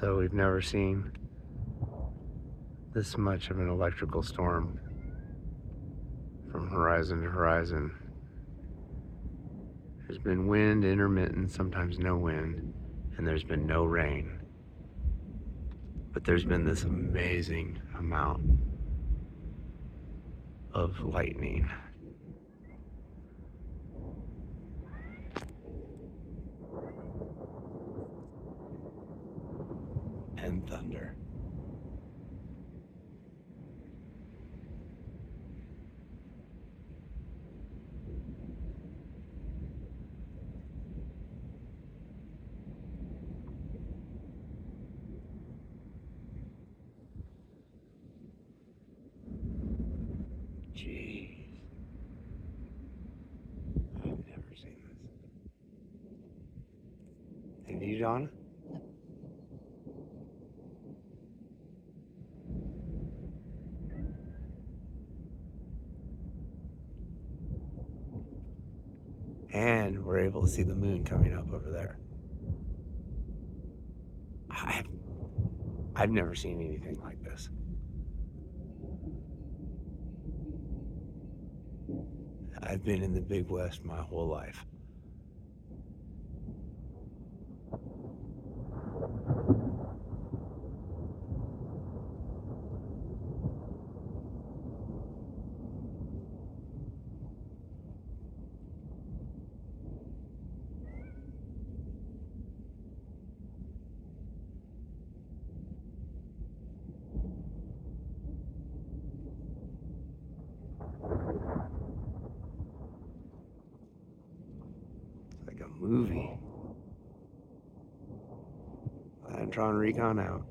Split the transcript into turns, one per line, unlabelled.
So we've never seen this much of an electrical storm from horizon to horizon. There's been wind, intermittent, sometimes no wind, and there's been no rain. But there's been this amazing amount of lightning. And thunder. Jeez. I've never seen this. Have you, Donna? And we're able to see the moon coming up over there. I've never seen anything like this. I've been in the Big West my whole life. It's like a movie. Antron Recon out.